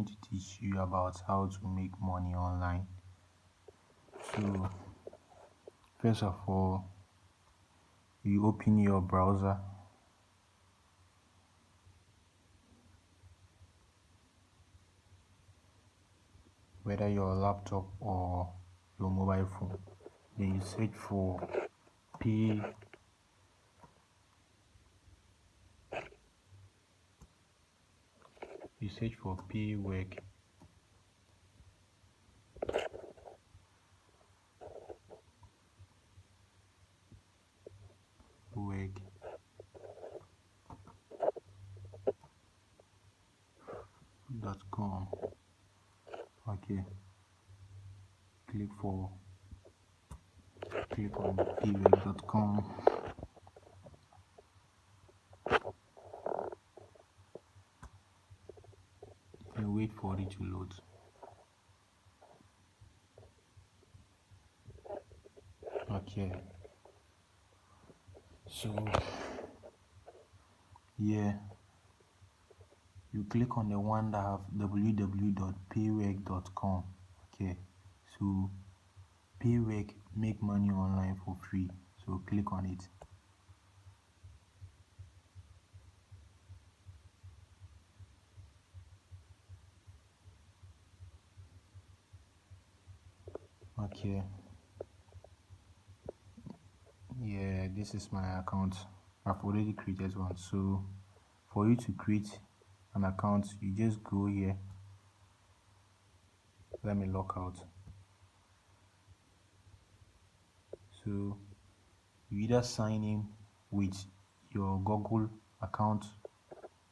going to teach you about how to make money online. So first of all, you open your browser. Whether your laptop or your mobile phone, then you search for pay Paywork. Work.com. Okay, click on paywork.com. and wait for it to load. Okay, so yeah, you click on the one that have www.paywork.com. Okay, so Paywork make money online for free, so click on it. Okay, yeah, this is my account. I've already created one. So for you to create an account, you just go here. Let me log out. So you either sign in with your Google account,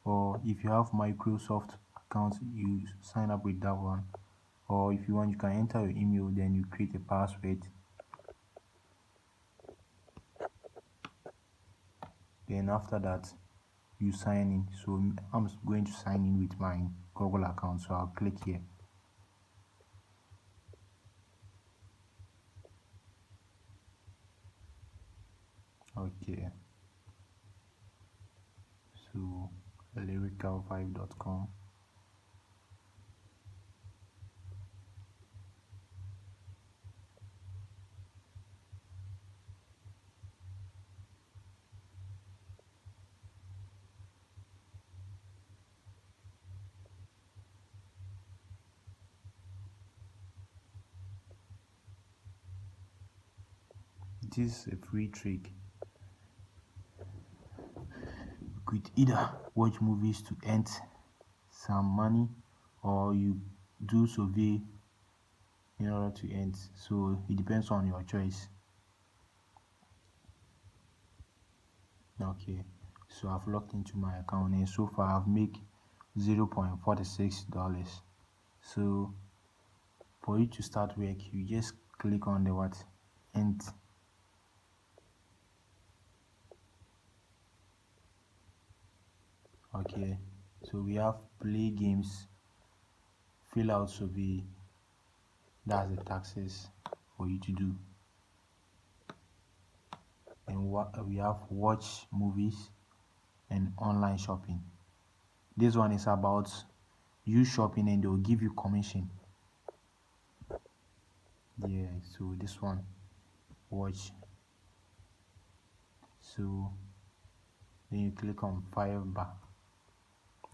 or if you have Microsoft account, you sign up with that one, or if you want, you can enter your email, then you create a password. Then after that, you sign in. So I'm going to sign in with my Google account, so I'll click here. Okay, so lyricalvibe.com. This is a free trick. You could either watch movies to earn some money, or you do survey in order to earn. So it depends on your choice. Okay, so I've logged into my account, and so far I've made $0.46. So for you to start work, you just click on the what end. Okay, so we have play games, fill out survey. That's the taxes for you to do. And what we have watch movies and online shopping. This one is about you shopping and they'll give you commission. Yeah, so this one, watch. So then you click on Firebar.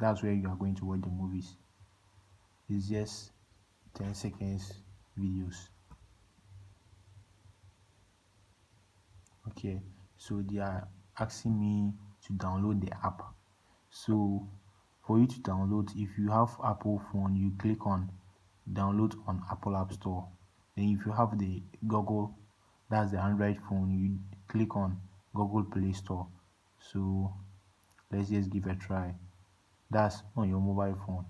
That's where you are going to watch the movies. It's just 10 seconds videos. Okay, so they are asking me to download the app. So for you to download, if you have Apple phone, you click on download on Apple App Store. Then if you have the Google, that's the Android phone, you click on Google Play Store. So let's just give a try. That's on your mobile phone.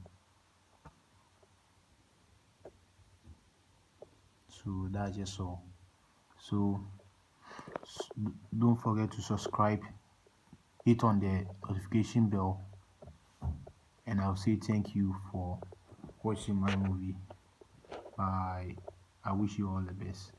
So that's just all. So don't forget to subscribe, hit on the notification bell, and I'll say thank you for watching my movie. Bye. I wish you all the best.